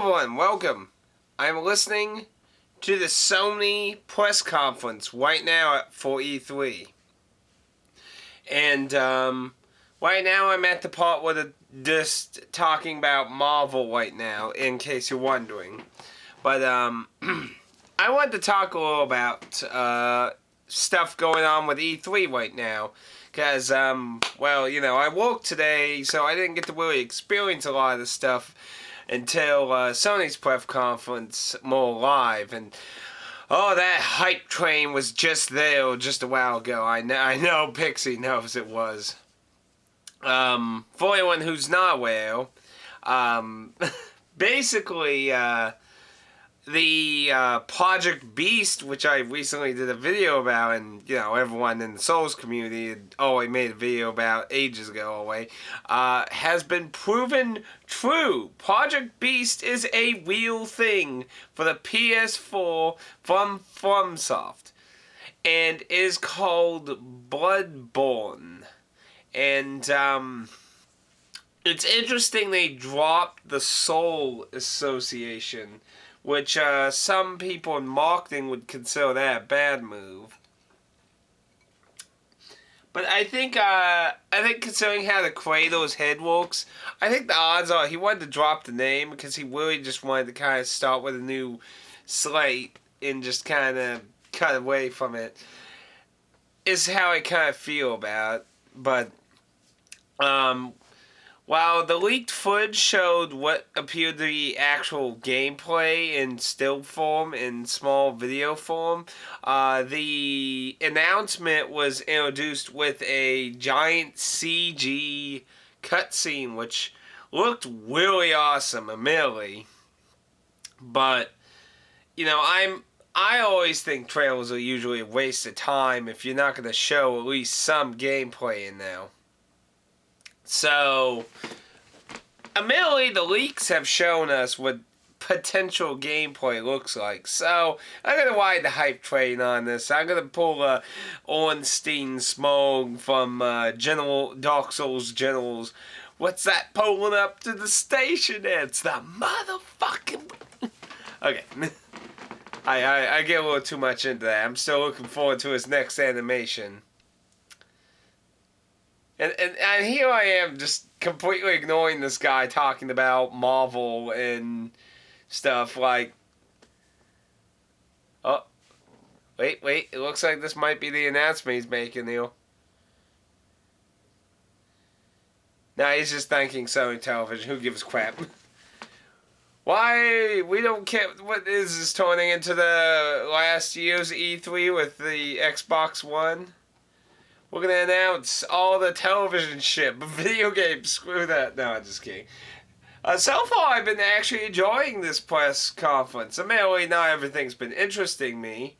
everyone, welcome. I'm listening to the Sony press conference right now for E3. And right now I'm at the part where they're just talking about Marvel right now, in case you're wondering. But I wanted to talk a little about stuff going on with E3 right now. Because, I worked today, so I didn't get to really experience a lot of the stuff until Sony's press conference more live. And, that hype train was just there just a while ago. I know Pixie knows it was. For anyone who's not aware, basically, the Project Beast, which I recently did a video about, and everyone in the Souls community had already made a video about ages ago has been proven true. Project Beast is a real thing for the PS4 from FromSoft, and is called Bloodborne. And it's interesting they dropped the Soul Association, which some people in marketing would consider that a bad move. But I think considering how the Kratos head works, I think the odds are he wanted to drop the name because he really just wanted to kind of start with a new slate and just kind of cut away from it. Is how I kind of feel about it. But while the leaked footage showed what appeared to be actual gameplay in still form and small video form, the announcement was introduced with a giant CG cutscene, which looked really awesome, admittedly. But, I always think trailers are usually a waste of time if you're not going to show at least some gameplay in there. So, admittedly, the leaks have shown us what potential gameplay looks like. So, I'm going to ride the hype train on this. I'm going to pull Ornstein Smog from Dark Souls Generals. What's that pulling up to the station? It's the motherfucking... Okay. I get a little too much into that. I'm still looking forward to his next animation. And here I am just completely ignoring this guy talking about Marvel and stuff like... Oh, wait, it looks like this might be the announcement he's making, Neil. Nah, he's just thanking Sony Television. Who gives a crap? Why? We don't care. What is this turning into the last year's E3 with the Xbox One? We're going to announce all the television shit, but video games, screw that. No, I'm just kidding. So far, I've been actually enjoying this press conference. Admittedly, not everything's been interesting me.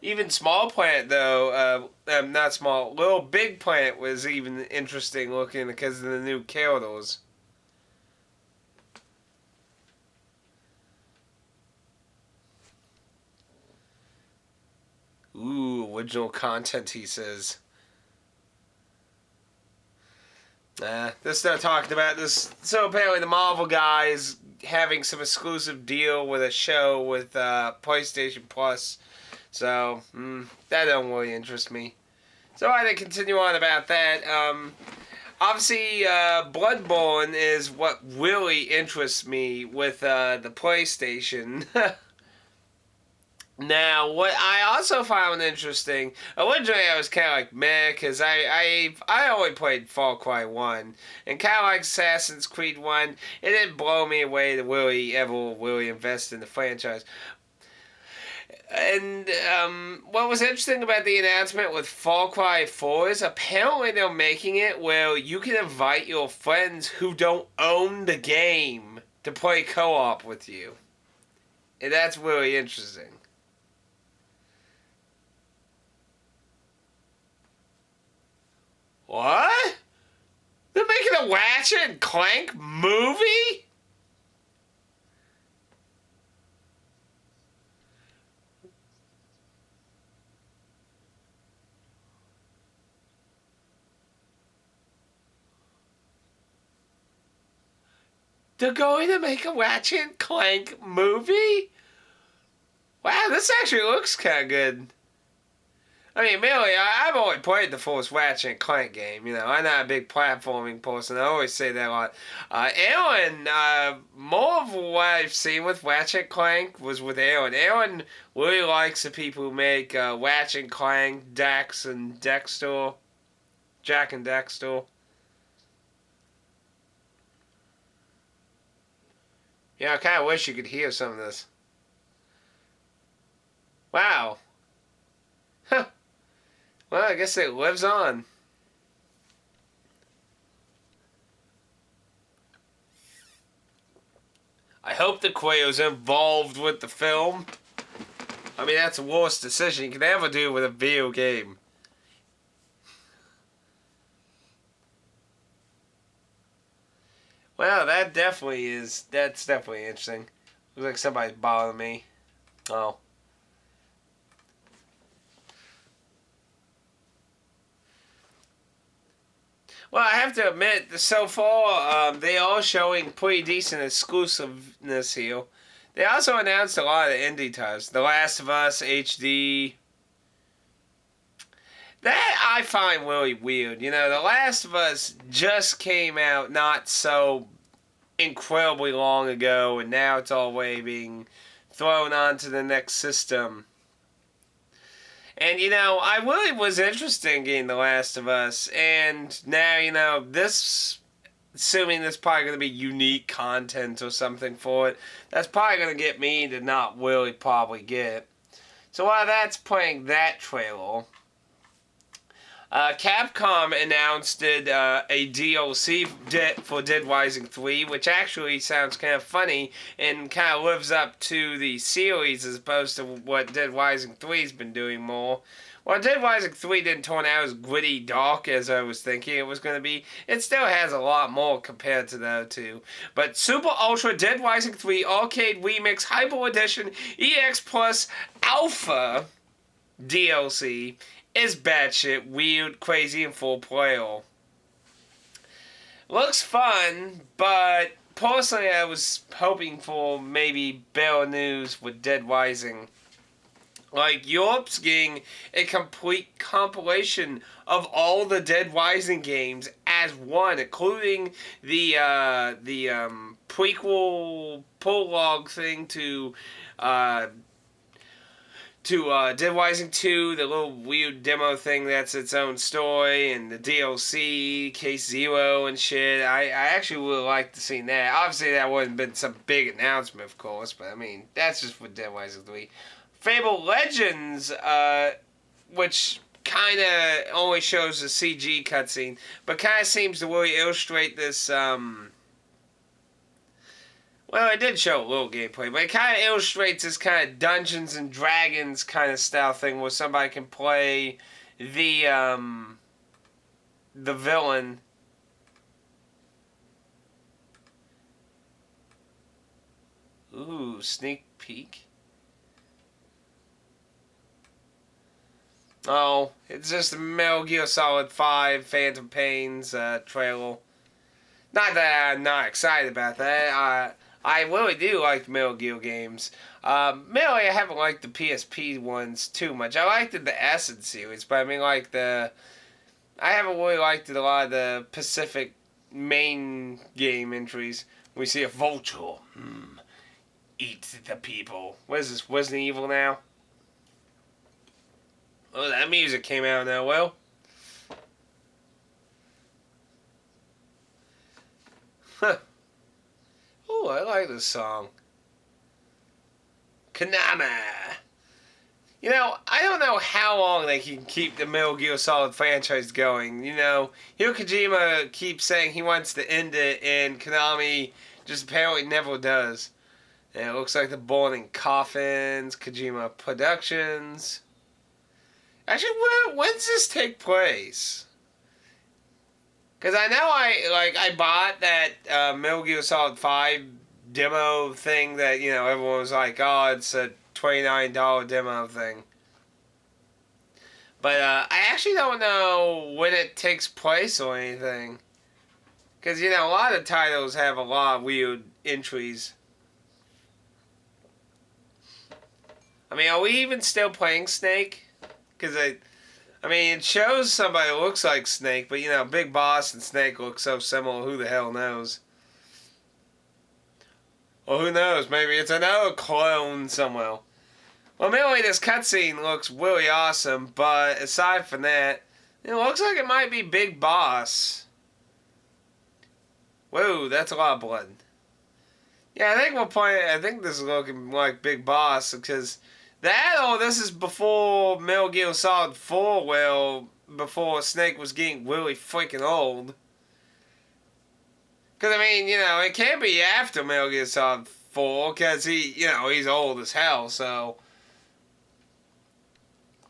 Even Small Planet, though, not Small, Little Big Planet was even interesting looking because of the new characters. Ooh, original content, he says. They're still talking about this. So apparently the Marvel guy is having some exclusive deal with a show with PlayStation Plus. So, that don't really interest me. So I didn't continue on about that. Obviously, Bloodborne is what really interests me with the PlayStation. Now, what I also found interesting, originally I was kind of like meh, because I only played Far Cry 1, and kind of like Assassin's Creed 1, it didn't blow me away to really invest in the franchise. And what was interesting about the announcement with Far Cry 4 is apparently they're making it where you can invite your friends who don't own the game to play co-op with you. And that's really interesting. What? They're making a Ratchet and Clank movie? They're going to make a Ratchet and Clank movie? Wow, this actually looks kind of good. I mean, really, I've only played the first Ratchet and Clank game. You know, I'm not a big platforming person. I always say that a lot. Aaron, more of what I've seen with Ratchet and Clank was with Aaron. Aaron really likes the people who make Ratchet and Clank, Dax and Dexter, Jak and Daxter. Yeah, I kind of wish you could hear some of this. Wow. Huh. Well, I guess it lives on. I hope the Quayo's involved with the film. I mean, that's the worst decision you can ever do with a video game. Well, that's definitely interesting. Looks like somebody's bothering me. Oh. Well, I have to admit, so far, they are showing pretty decent exclusiveness here. They also announced a lot of indie titles. The Last of Us HD. That I find really weird. You know, The Last of Us just came out not so incredibly long ago, and now it's all way being thrown onto the next system. And, you know, I really was interested in getting The Last of Us, and now, you know, this, assuming there's probably going to be unique content or something for it, that's probably going to get me to not really probably get it. So while that's playing that trailer, Capcom announced a DLC for Dead Rising 3, which actually sounds kind of funny and kind of lives up to the series as opposed to what Dead Rising 3's been doing more. While Dead Rising 3 didn't turn out as gritty dark as I was thinking it was going to be, it still has a lot more compared to those two. But Super Ultra Dead Rising 3 Arcade Remix Hyper Edition EX Plus Alpha DLC is batshit weird, crazy, and full player. Looks fun, but personally I was hoping for maybe better news with Dead Rising. Like, Europe's getting a complete compilation of all the Dead Rising games as one, including the prequel prologue thing to Dead Rising 2, the little weird demo thing that's its own story, and the DLC, Case Zero and shit. I actually would have liked to see that. Obviously, that wouldn't have been some big announcement, of course, but I mean, that's just for Dead Rising 3. Fable Legends, which kind of only shows a CG cutscene, but kind of seems to really illustrate this, well, it did show a little gameplay, but it kind of illustrates this kind of Dungeons and Dragons kind of style thing where somebody can play the villain. Ooh, sneak peek. Oh, it's just a Metal Gear Solid 5 Phantom Pains trailer. Not that I'm not excited about that. I really do like the Metal Gear games. Mainly, I haven't liked the PSP ones too much. I liked the Acid series, but I mean, I haven't really liked a lot of the Pacific main game entries. We see a vulture. Eat the people. What is this, Resident Evil now? Oh, that music came out now, well. Huh. Oh, I like this song. Konami. You know, I don't know how long they can keep the Metal Gear Solid franchise going. You know, Hideo Kojima keeps saying he wants to end it, and Konami just apparently never does. And it looks like they're born in coffins. Kojima Productions. Actually, when does this take place? Because I know I bought that Metal Gear Solid 5 demo thing that, you know, everyone was like, oh, it's a $29 demo thing. But I actually don't know when it takes place or anything. Because, you know, a lot of titles have a lot of weird entries. I mean, are we even still playing Snake? Because I mean, it shows somebody who looks like Snake, but, you know, Big Boss and Snake look so similar, who the hell knows? Well, who knows? Maybe it's another clone somewhere. Well, mainly this cutscene looks really awesome, but aside from that, it looks like it might be Big Boss. Whoa, that's a lot of blood. Yeah, I think we'll play. I think this is looking like Big Boss because this is before Metal Gear Solid 4. Well, before Snake was getting really freaking old. Because I mean, you know, it can't be after Metal Gear Solid 4 because he's old as hell. So,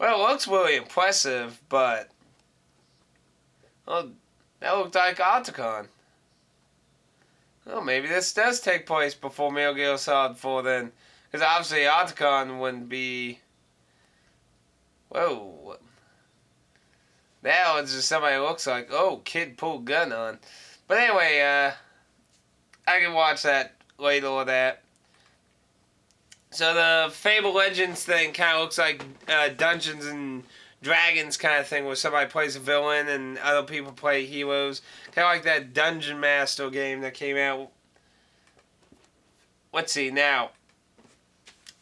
well, it looks really impressive, but well, that looked like Otacon. Well, maybe this does take place before Metal Gear Solid 4 then. Because obviously Otacon wouldn't be... Whoa. Now it's just somebody who looks like, oh, kid pulled gun on. But anyway, I can watch that later or that. So the Fable Legends thing kind of looks like Dungeons and Dragons kind of thing where somebody plays a villain and other people play heroes. Kind of like that Dungeon Master game that came out. Let's see, now.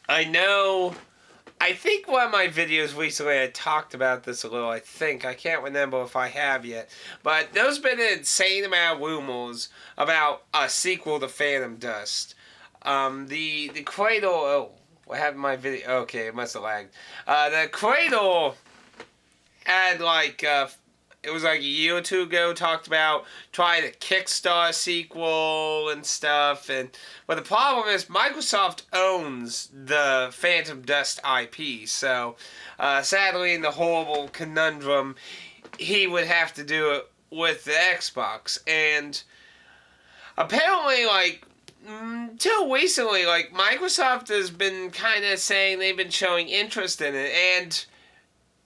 I think one of my videos recently I talked about this a little, I think. I can't remember if I have yet. But there's been an insane amount of rumors about a sequel to Phantom Dust. The Cradle... Oh, what happened to my video? Okay, it must have lagged. The Cradle had it was like a year or two ago, talked about trying to Kickstarter sequel and stuff. But the problem is Microsoft owns the Phantom Dust IP. So, sadly, in the horrible conundrum, he would have to do it with the Xbox. And apparently, till recently, Microsoft has been kind of saying they've been showing interest in it. And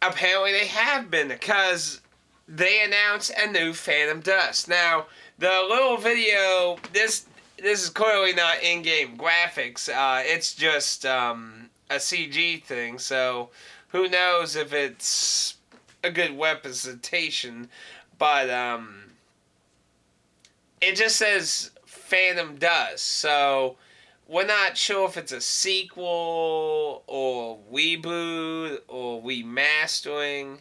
apparently they have been, because they announced a new Phantom Dust. Now, the little video, this is clearly not in-game graphics. It's just a CG thing, so who knows if it's a good representation. But it just says Phantom Dust, so we're not sure if it's a sequel or reboot or remastering.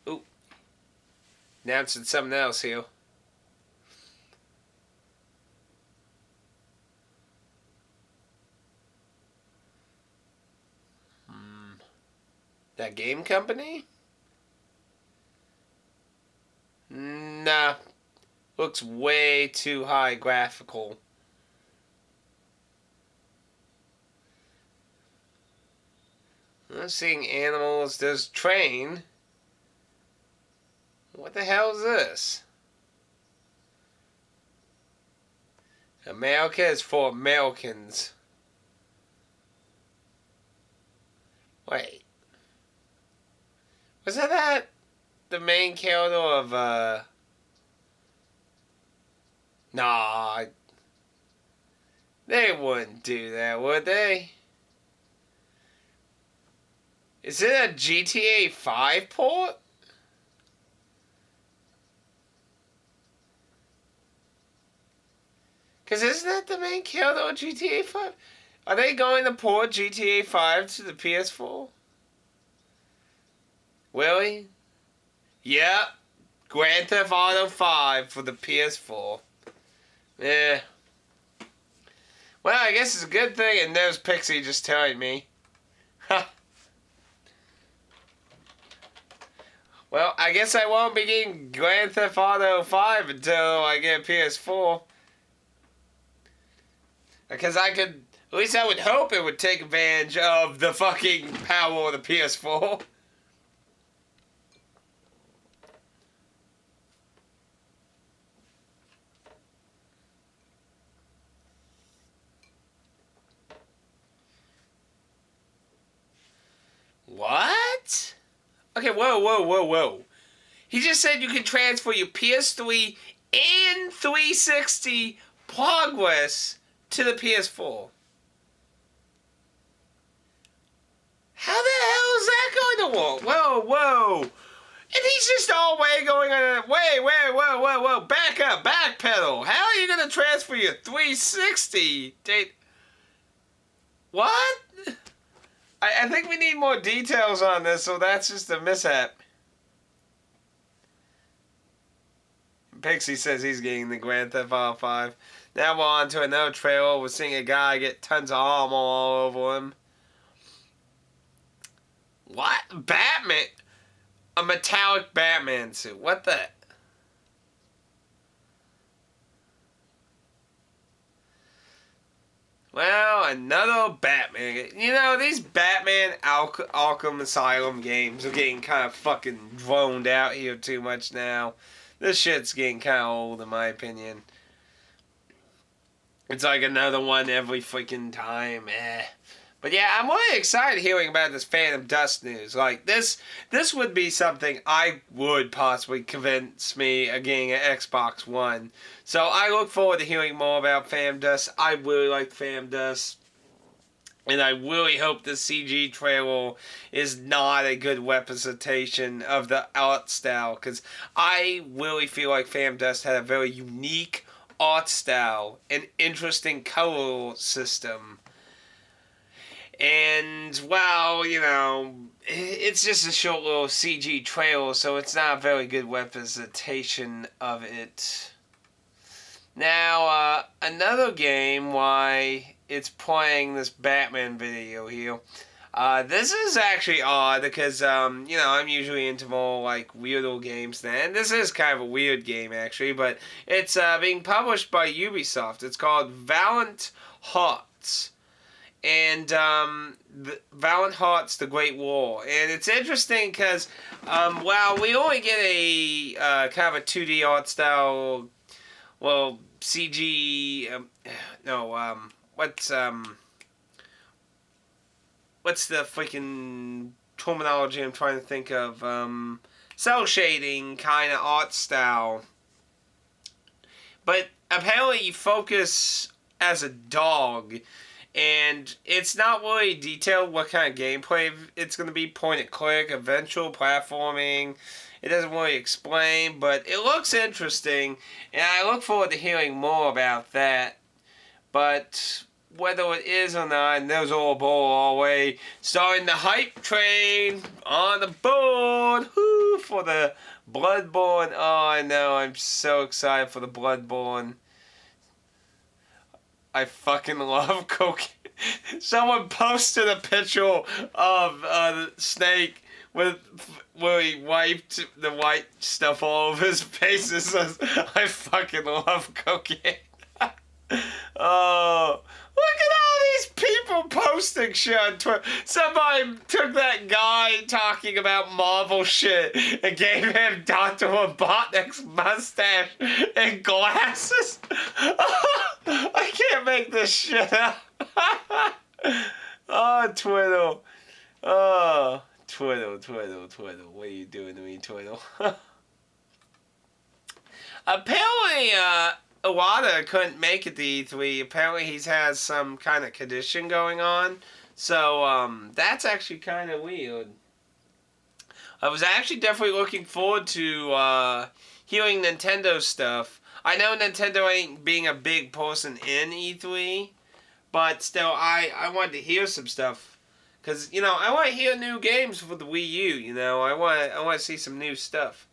Ooh. Announcing something else here. That game company? Nah. Looks way too high graphical. I'm seeing animals. There's train. What the hell is this? America is for Americans. Wait. Was that the main character of, Nah. They wouldn't do that, would they? Is it a GTA 5 port? Because isn't that the main character of GTA 5? Are they going to port GTA 5 to the PS4? Really? Yep. Grand Theft Auto 5 for the PS4. Yeah. Well, I guess it's a good thing and there's Pixie just telling me. Well, I guess I won't be getting Grand Theft Auto 5 until I get a PS4. Because at least I would hope it would take advantage of the fucking power of the PS4. What? Okay, whoa. He just said you can transfer your PS3 and 360 progress to the PS4. How the hell is that going to work? Whoa. And he's just all way going on. Whoa. Back up, backpedal. How are you going to transfer your 360? What? I think we need more details on this, so that's just a mishap. Pixie says he's getting the Grand Theft Auto 5. Now we're on to another trailer. We're seeing a guy get tons of armor all over him. What? Batman? A metallic Batman suit. What the? Well, another Batman. You know, these Batman Arkham Asylum games are getting kind of fucking droned out here too much now. This shit's getting kind of old, in my opinion. It's like another one every freaking time. But yeah, I'm really excited hearing about this Phantom Dust news. Like, this would be something I would possibly convince me of getting an Xbox One. So I look forward to hearing more about Phantom Dust. I really like Phantom Dust. And I really hope the CG trailer is not a good representation of the art style. Because I really feel like Phantom Dust had a very unique art style and interesting color system. And, well, you know, it's just a short little CG trailer, so it's not a very good representation of it. Now, another game, why it's playing this Batman video here. This is actually odd because, you know, I'm usually into more, like, weirdo games and this is kind of a weird game, actually, but it's being published by Ubisoft. It's called Valiant Hearts. And Valiant Hearts: The Great War. And it's interesting because, well, we only get a kind of a 2D art style, well, CG, what's the freaking terminology I'm trying to think of? Cell shading kind of art style. But apparently you focus as a dog. And it's not really detailed what kind of gameplay it's going to be. Point and click, eventual platforming. It doesn't really explain, but it looks interesting. And I look forward to hearing more about that. But whether it is or not, and there's all the way. Starting the hype train on the board. Woo, for the Bloodborne. Oh, I know. I'm so excited for the Bloodborne. I fucking love cocaine. Someone posted a picture of Snake where he wiped the white stuff all over his face. It says, I fucking love cocaine. Oh, look at all these people posting shit on Twitter. Somebody took that guy talking about Marvel shit and gave him Dr. Robotnik's mustache and glasses. I can't make this shit up. Oh, Twitter. Oh, Twitter. What are you doing to me, Twitter? Apparently, Iwata couldn't make it to E3. Apparently, he has some kind of condition going on. So, that's actually kind of weird. I was actually definitely looking forward to hearing Nintendo stuff. I know Nintendo ain't being a big person in E3, but still, I wanted to hear some stuff. Because, you know, I want to hear new games for the Wii U, you know. I want to see some new stuff.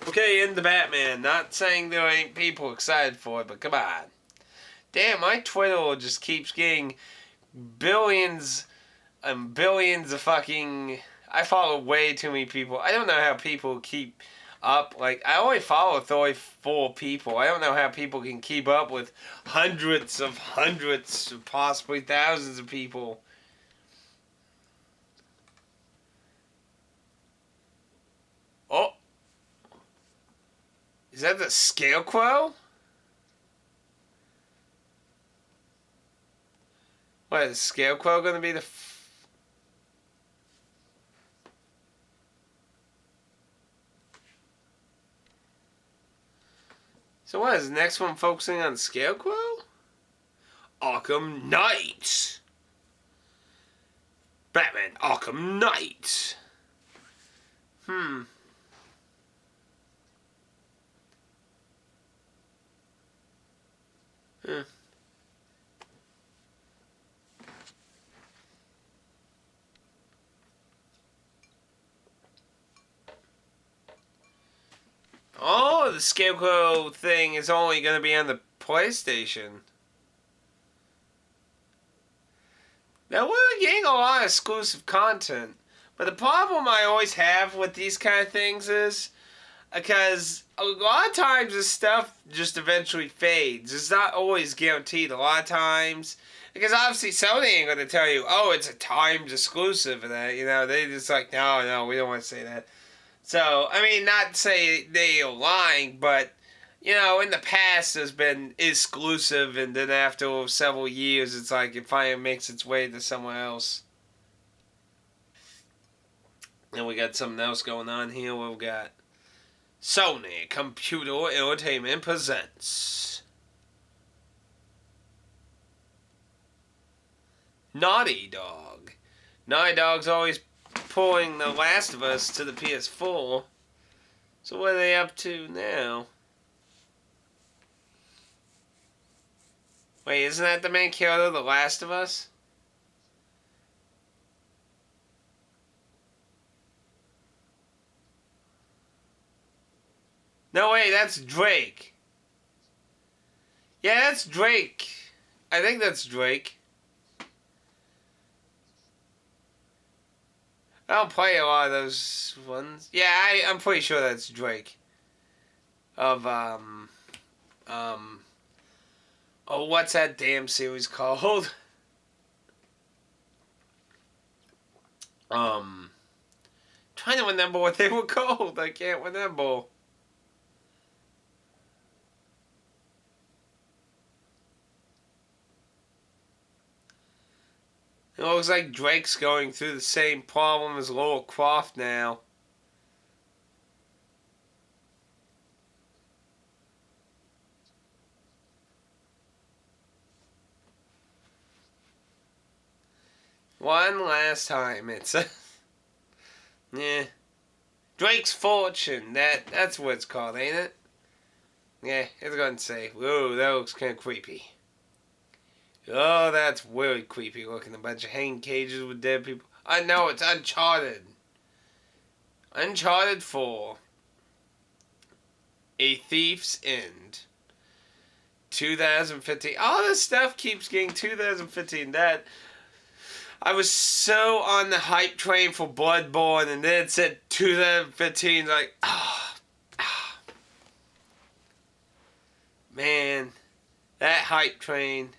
Okay, in the Batman. Not saying there ain't people excited for it, but come on. Damn, my Twitter just keeps getting billions and billions of fucking... I follow way too many people. I don't know how people keep up. Like, I only follow 34 people. I don't know how people can keep up with hundreds, possibly thousands of people. Oh. Is that the Scarecrow? What, is Scarecrow going to be the So what is the next one focusing on Scarecrow? Arkham Knight. Batman Arkham Knight. Yeah. Oh, the Scarecrow thing is only going to be on the PlayStation. Now, we're getting a lot of exclusive content. But the problem I always have with these kind of things is because a lot of times this stuff just eventually fades. It's not always guaranteed a lot of times. Because obviously Sony ain't going to tell you, oh, it's a timed exclusive and that, you know, they just like, no, we don't want to say that. So, I mean, not to say they are lying, but, you know, in the past there's been exclusive and then after several years it's like it finally makes its way to somewhere else. And we got something else going on here. We've got Sony Computer Entertainment presents Naughty Dog. Naughty Dog's always pulling The Last of Us to the PS4. So what are they up to now? Wait, isn't that the main character of The Last of Us? No, wait, that's Drake. Yeah, that's Drake. I think that's Drake. I don't play a lot of those ones. Yeah, I'm pretty sure that's Drake. Of, oh, what's that damn series called? Trying to remember what they were called. I can't remember. It looks like Drake's going through the same problem as Lara Croft now. One last time, it's a... yeah. Drake's Fortune, that's what it's called, ain't it? Yeah, it's gonna say, whoa, that looks kinda creepy. Oh, that's really creepy looking. A bunch of hanging cages with dead people. I know, it's Uncharted. Uncharted 4. A Thief's End. 2015. All this stuff keeps getting 2015. That I was so on the hype train for Bloodborne, and then it said 2015. Like, man, that hype train.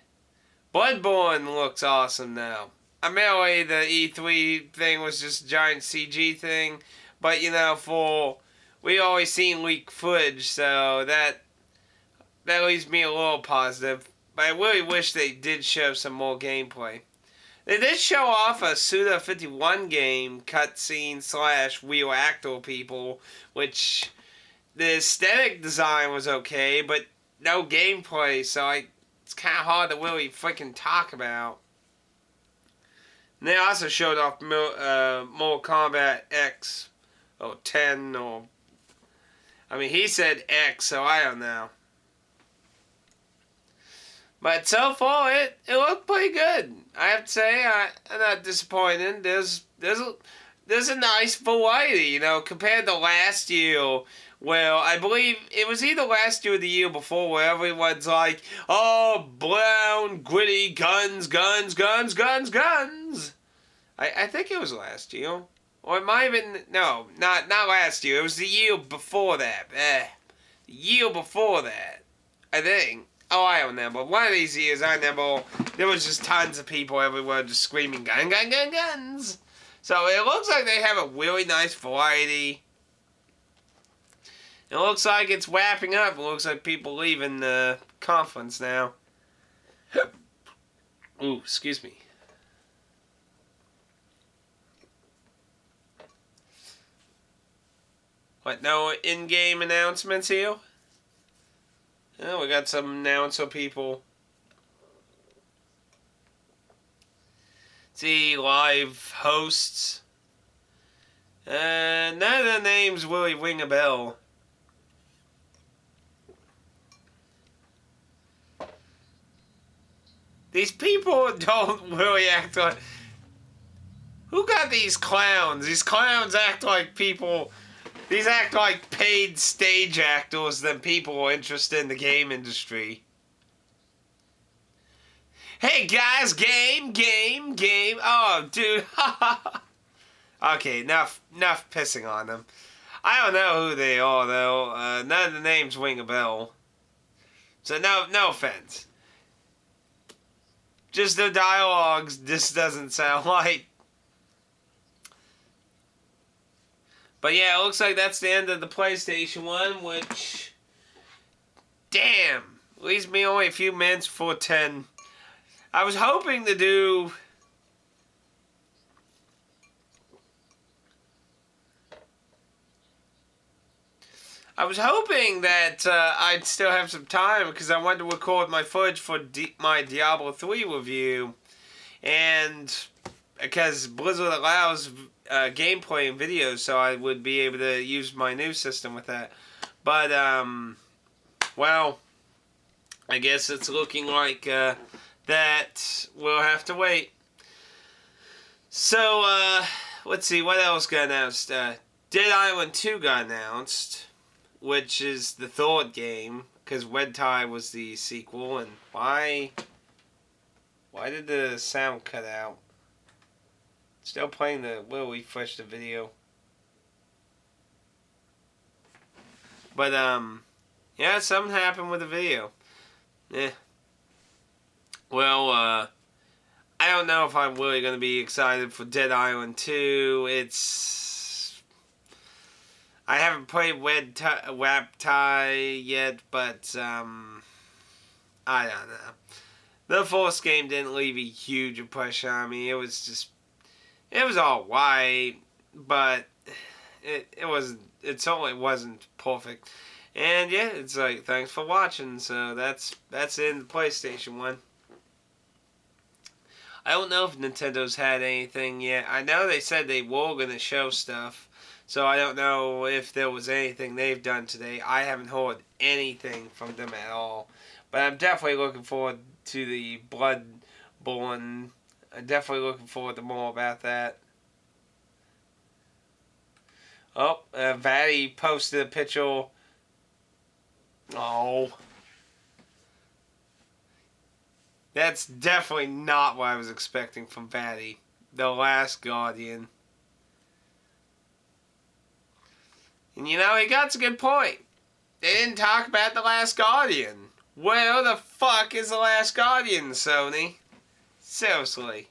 Bloodborne looks awesome now. Admittedly, the E3 thing was just a giant CG thing, but you know, we always seen leaked footage, so that leaves me a little positive. But I really wish they did show some more gameplay. They did show off a Suda 51 game cutscene / real actor people, which the aesthetic design was okay, but no gameplay, so it's kind of hard to really freaking talk about. And they also showed off Mortal Kombat X, or 10, or... I mean, he said X, so I don't know. But so far, it looked pretty good. I have to say, I'm not disappointed. There's a nice variety, you know, compared to last year. Well, I believe it was either last year or the year before where everyone's like, oh, brown, gritty, guns. I think it was last year. Or it might have been, no, not last year. It was the year before that. The year before that, I think. Oh, I don't remember. One of these years, I remember there was just tons of people everywhere just screaming guns. So it looks like they have a really nice variety. It looks like it's wrapping up. It looks like people leaving the conference now. Ooh, excuse me. What, no in-game announcements here? Oh, we got some announcer people. See, live hosts. None of the names really ring a bell. These people don't really act like... Who got these clowns? These clowns act like people... These act like paid stage actors than people interested in the game industry. Hey guys, game. Oh, dude. Okay, enough pissing on them. I don't know who they are, though. None of the names ring a bell. So no offense. Just the dialogues, this doesn't sound like. But yeah, it looks like that's the end of the PlayStation 1, which... Damn! Leaves me only a few minutes before 10. I was hoping to do... I was hoping that I'd still have some time because I wanted to record my footage for my Diablo 3 review. And because Blizzard allows gameplay and videos, so I would be able to use my new system with that. But, well, I guess it's looking like that we'll have to wait. So, let's see, what else got announced? Dead Island 2 got announced, which is the third game, because Red Tide was the sequel, and why did the sound cut out? Still playing we'll refresh the video. But, yeah, something happened with the video. Well, I don't know if I'm really going to be excited for Dead Island 2. I haven't played Waptai yet, but, I don't know. The first game didn't leave a huge impression on me. It was alright, but it certainly wasn't perfect. And yeah, it's like, thanks for watching. So that's in the PlayStation 1. I don't know if Nintendo's had anything yet. I know they said they were going to show stuff. So I don't know if there was anything they've done today. I haven't heard anything from them at all. But I'm definitely looking forward to the Bloodborne. I'm definitely looking forward to more about that. Oh, Vatty posted a picture. Oh. That's definitely not what I was expecting from Vatty. The Last Guardian. And you know, he got a good point. They didn't talk about The Last Guardian. Where the fuck is The Last Guardian, Sony? Seriously.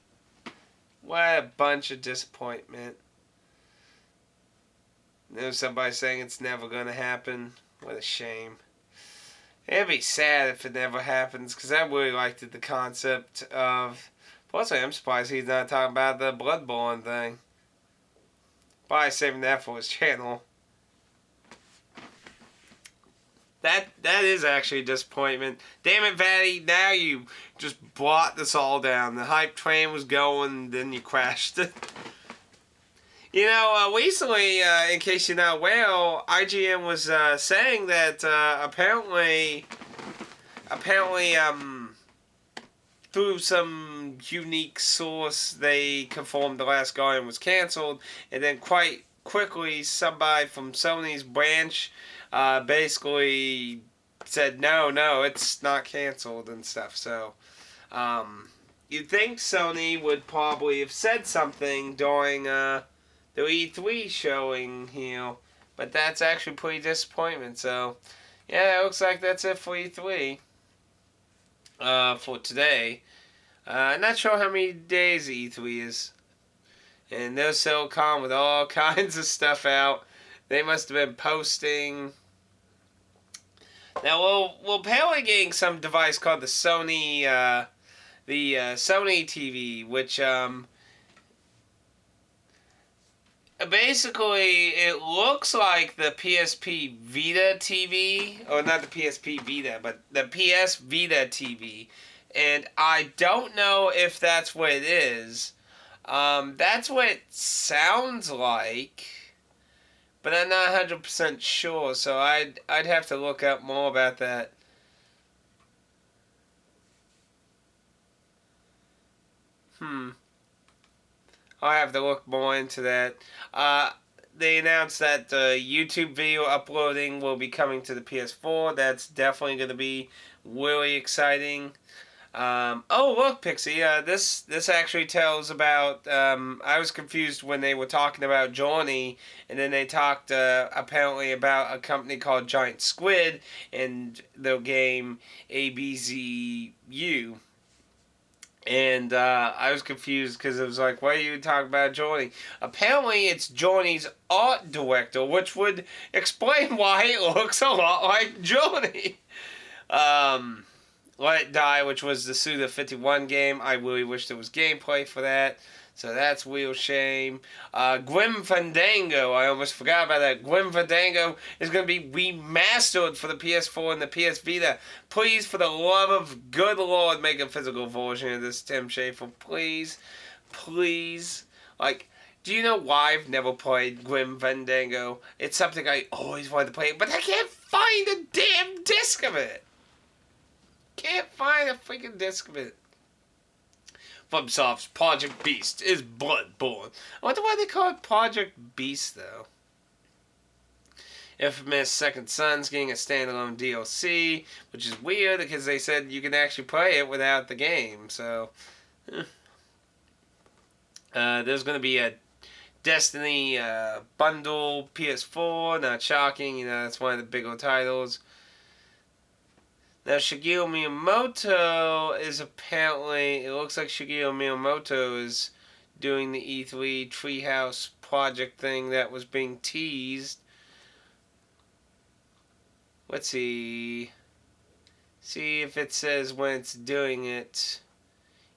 What a bunch of disappointment. There's somebody saying it's never going to happen. What a shame. It'd be sad if it never happens, because I really liked the concept of... Plus, I'm surprised he's not talking about the Bloodborne thing. Probably saving that for his channel. That is actually a disappointment. Damn it, Vatty, now you just brought this all down. The hype train was going, then you crashed it. You know, recently, in case you're not aware, IGN was saying that apparently, through some unique source, they confirmed The Last Guardian was canceled, and then quite quickly, somebody from Sony's branch basically said, no, it's not canceled and stuff. So, you'd think Sony would probably have said something during the E3 showing here, but that's actually pretty disappointment. So, yeah, it looks like that's it for E3 for today. Not sure how many days E3 is. And there's Silicon with all kinds of stuff out. They must have been posting. Now, we'll apparently getting some device called the Sony TV, which, basically, it looks like the PSP Vita TV, or not the PSP Vita, but the PS Vita TV, and I don't know if that's what it is. That's what it sounds like, but I'm not 100% sure, so I'd have to look up more about that. I'll have to look more into that. They announced that the YouTube video uploading will be coming to the PS4. That's definitely going to be really exciting. Oh, look, Pixie. This actually tells about. I was confused when they were talking about Journey, and then they talked apparently about a company called Giant Squid and their game ABZU. And I was confused because it was like, why are you talking about Journey? Apparently, it's Journey's art director, which would explain why it looks a lot like Journey. Um, Let It Die, which was the Suda 51 game. I really wish there was gameplay for that. So that's a real shame. Grim Fandango, I almost forgot about that. Grim Fandango is going to be remastered for the PS4 and the PS Vita. Please, for the love of good Lord, make a physical version of this, Tim Schafer. Please. Please. Like, do you know why I've never played Grim Fandango? It's something I always wanted to play, but I can't find a damn disc of it. Can't find a freaking disc of it. FromSoft's Project Beast is Bloodborne. I wonder why they call it Project Beast, though. Infamous Second Son's getting a standalone DLC, which is weird because they said you can actually play it without the game. So, there's going to be a Destiny bundle PS4. Not shocking, you know, that's one of the bigger titles. Now, Shigeru Miyamoto is apparently, it looks like Shigeru Miyamoto is doing the E3 Treehouse project thing that was being teased. Let's see if it says when it's doing it.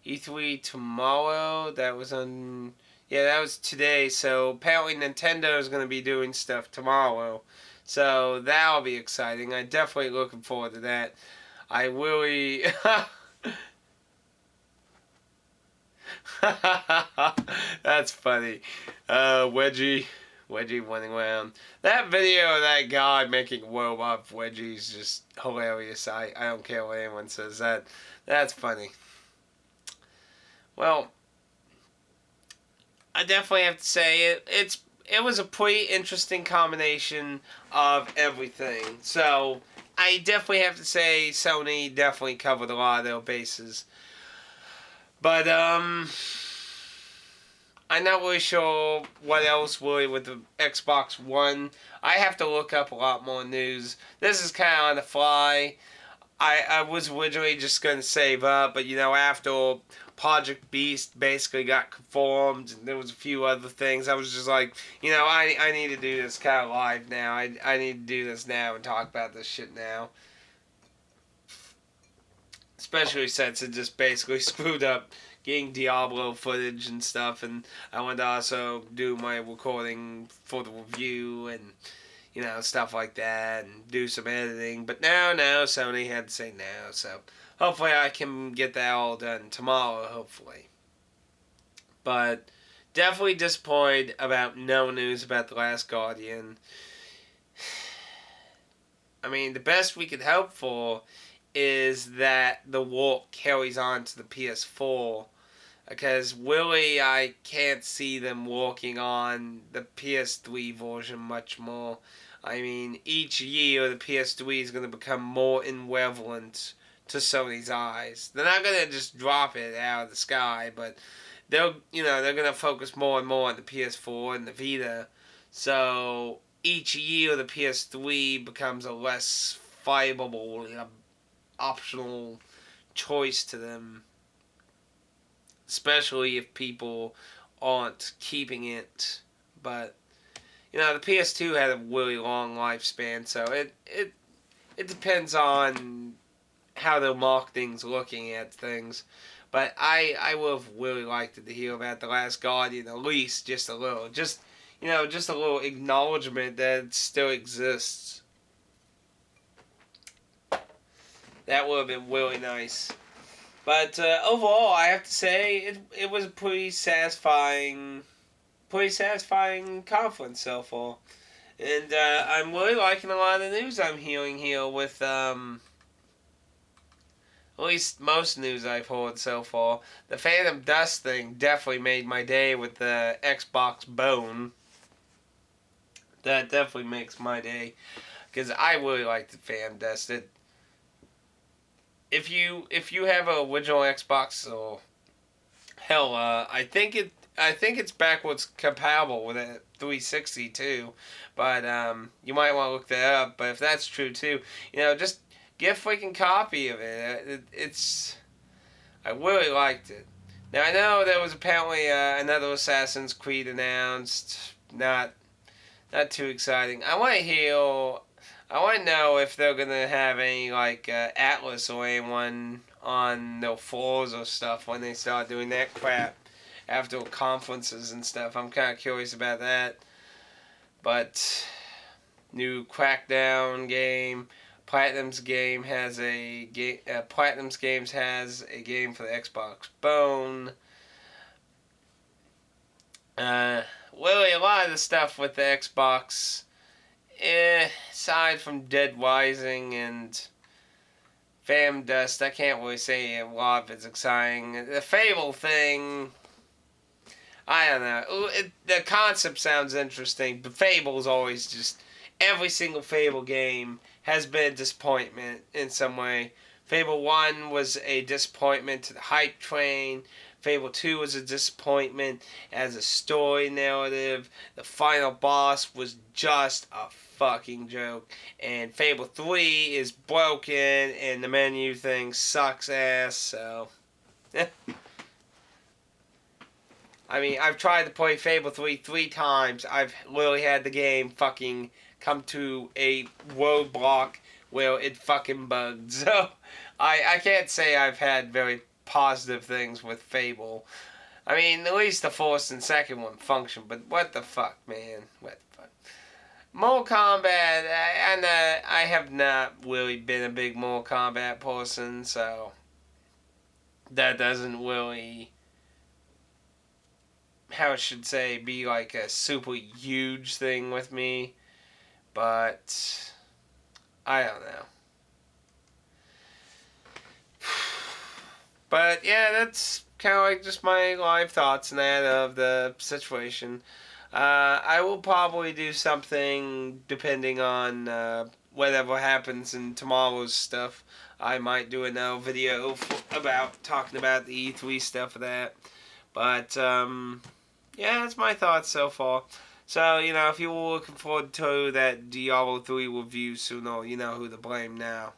E3 tomorrow, that was on, yeah, that was today, so apparently Nintendo is going to be doing stuff tomorrow. So that'll be exciting. I'm definitely looking forward to that. I really... That's funny. Wedgie running around. That video of that guy making robot Wedgie is just hilarious. I don't care what anyone says. That's funny. Well, I definitely have to say it was a pretty interesting combination of everything. So I definitely have to say Sony definitely covered a lot of their bases. But I'm not really sure what else really with the Xbox One. I have to look up a lot more news. This is kind of on the fly. I was originally just going to save up, but you know, after Project Beast basically got confirmed, and there was a few other things, I was just like, you know, I need to do this kind of live now. I need to do this now and talk about this shit now. Especially since it just basically screwed up getting Diablo footage and stuff, and I wanted to also do my recording for the review and, you know, stuff like that, and do some editing. But now, Sony had to say no, so hopefully I can get that all done tomorrow, hopefully. But definitely disappointed about no news about The Last Guardian. I mean, the best we could hope for is that the work carries on to the PS4. Because really, I can't see them working on the PS3 version much more. I mean, each year the PS3 is going to become more irrelevant to Sony's eyes. They're not going to just drop it out of the sky, but they're going to focus more and more on the PS4 and the Vita. So each year the PS3 becomes a less viable, optional choice to them. Especially if people aren't keeping it. But, you know, the PS2 had a really long lifespan, so it depends on how their marketing's looking at things. But I would have really liked to hear about The Last Guardian, at least just a little. Just, just a little acknowledgement that it still exists. That would have been really nice. But overall, I have to say it was a pretty satisfying conference so far. And I'm really liking a lot of the news I'm hearing here with at least most news I've heard so far. The Phantom Dust thing definitely made my day with the Xbox Bone. That definitely makes my day. Because I really like the Phantom Dust. If you have a original Xbox, or hell, I think it's backwards compatible with a 360 too, but you might want to look that up. But if that's true too, just get a freaking copy of it. I really liked it. Now I know there was apparently another Assassin's Creed announced. Not too exciting. I want to know if they're gonna have any like Atlas or anyone on their floors or stuff when they start doing that crap after conferences and stuff. I'm kind of curious about that. But new Crackdown game. Platinum's Games has a game for the Xbox Bone. Really, a lot of the stuff with the Xbox, aside from Dead Rising and Phantom Dust, I can't really say a lot of it's exciting. The Fable thing, I don't know. The concept sounds interesting, but Fable's always just... Every single Fable game has been a disappointment in some way. Fable 1 was a disappointment to the hype train. Fable 2 was a disappointment as a story narrative. The final boss was just a fucking joke. And Fable 3 is broken, and the menu thing sucks ass, so... I mean, I've tried to play Fable 3 times. I've literally had the game fucking come to a roadblock where it fucking bugged. So, I can't say I've had very positive things with Fable. I mean, at least the first and second one function, but what the fuck, man? What the fuck? Mortal Kombat, I have not really been a big Mortal Kombat person, so that doesn't really... how I should say, be like a super huge thing with me. But I don't know. But yeah, that's kind of like just my live thoughts and that of the situation. I will probably do something depending on whatever happens in tomorrow's stuff. I might do another video about talking about the E3 stuff of that. But yeah, that's my thoughts so far. So, if you were looking forward to that Diablo 3 review sooner, you know who to blame now.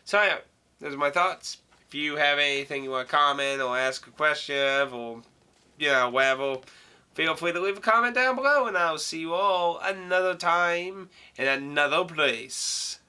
So, yeah, those are my thoughts. If you have anything you want to comment or ask a question or, whatever, feel free to leave a comment down below, and I'll see you all another time in another place.